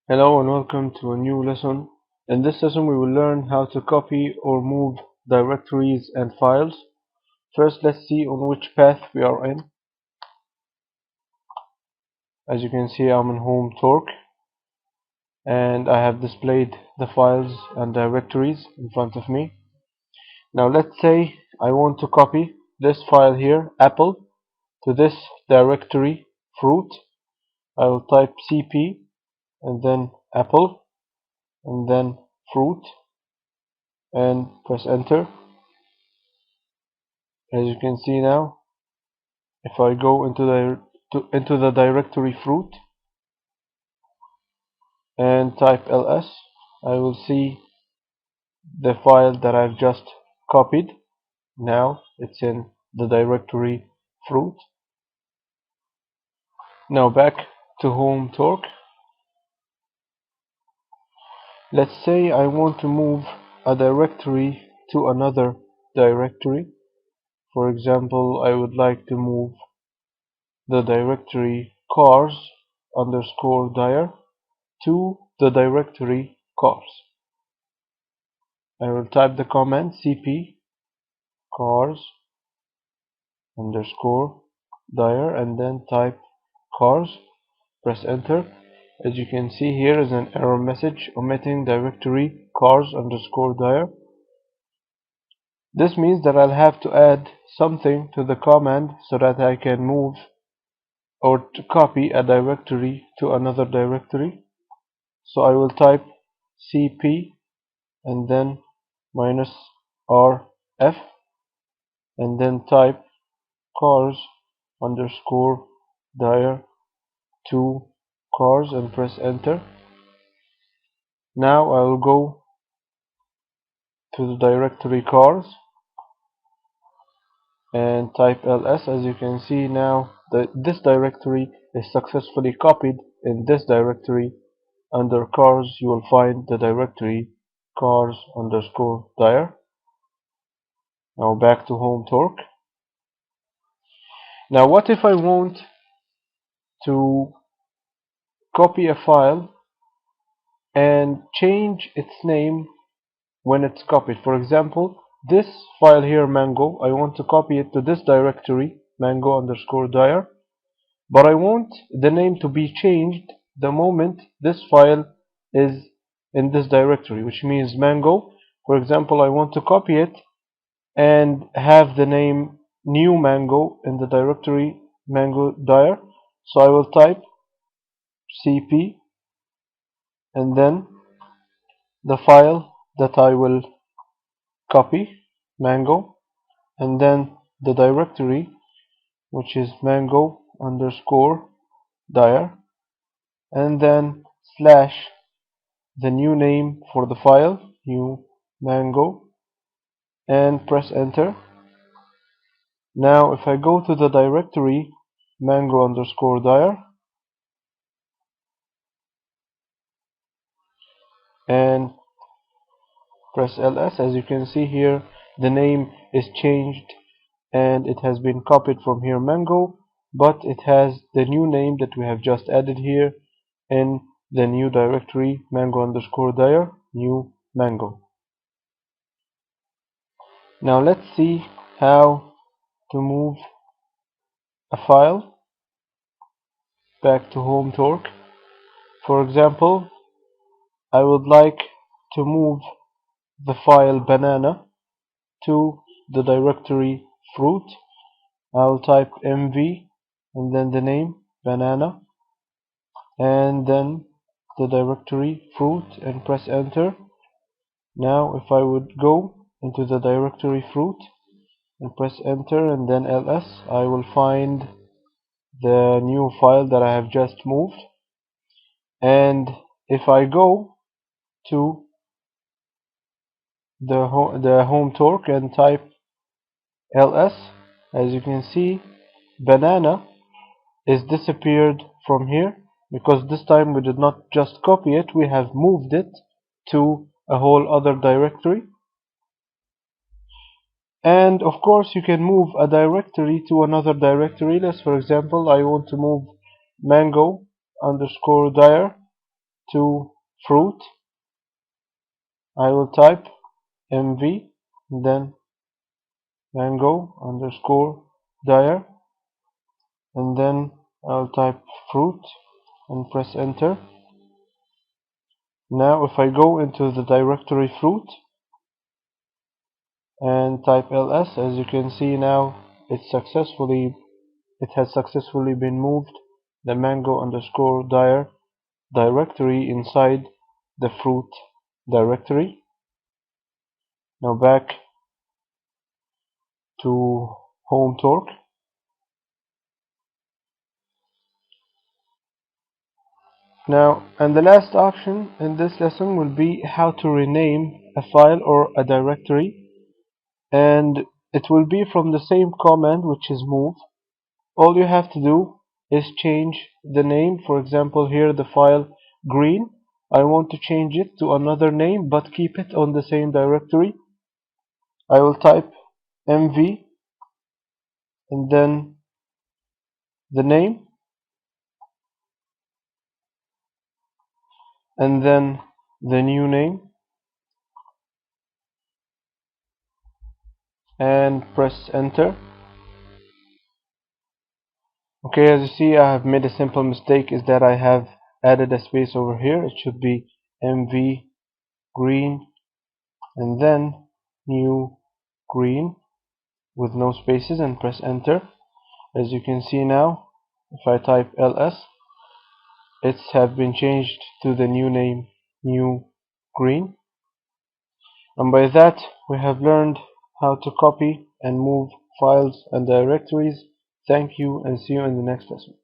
Hello and welcome to a new lesson. In this lesson we will learn how to copy or move directories and files. First let's see on which path we are in. As you can see, I'm in home torque and I have displayed the files and directories in front of me. Now let's say I want to copy this file here, apple, to this directory, fruit. I will type cp and then apple and then fruit and press enter. As you can see now, if I go into the directory fruit and type ls, I will see the file that I've just copied. Now it's in the directory fruit. Now back to home torque. Let's say I want to move a directory to another directory. For example, I would like to move the directory cars underscore dir to the directory cars. I will type the command cp cars underscore dir and then type cars, press enter. As you can see, here is an error message omitting directory cars underscore dir. This means that I'll have to add something to the command so that I can move or to copy a directory to another directory. So I will type cp and then -rf and then type cars underscore dir to cars and press enter. Now I will go to the directory cars and type ls. As you can see now, this directory is successfully copied in this directory. Under cars you will find the directory cars underscore dir. Now back to home torque. Now what if I want to copy a file and change its name when it's copied? For example, this file here, mango, I want to copy it to this directory, mango underscore dir, but I want the name to be changed the moment this file is in this directory, which means mango. For example, I want to copy it and have the name new mango in the directory mango dir. So I will type cp and then the file that I will copy, mango, and then the directory, which is mango underscore dir, and then slash the new name for the file, new mango, and press enter. Now if I go to the directory mango underscore dir and press ls, as you can see here, the name is changed and it has been copied from here, mango, but it has the new name that we have just added here in the new directory mango underscore dir, new mango. Now let's see how to move a file back to home torque. For example, I would like to move the file banana to the directory fruit. I'll type mv and then the name banana and then the directory fruit and press enter. Now if I would go into the directory fruit and press enter and then ls, I will find the new file that I have just moved. And if I go to the home torque and type ls, as you can see, banana is disappeared from here, because this time we did not just copy it, we have moved it to a whole other directory. And of course you can move a directory to another directory. Let's, for example, I want to move mango underscore dir to fruit, I will type mv, then mango underscore dire, and then I'll type fruit and press enter. Now if I go into the directory fruit and type ls, as you can see now it has successfully been moved, the mango underscore dire directory inside the fruit directory. Now back to home torque. Now, and the last option in this lesson will be how to rename a file or a directory, and it will be from the same command, which is move. All you have to do is change the name. For example, here the file green, I want to change it to another name but keep it on the same directory. I will type mv and then the name and then the new name and press enter. Okay, as you see, I have made a simple mistake, is that I have added a space over here. It should be mv green and then new green with no spaces and press enter. As you can see now, if I type ls, it's have been changed to the new name, new green. And by that we have learned how to copy and move files and directories. Thank you and see you in the next lesson.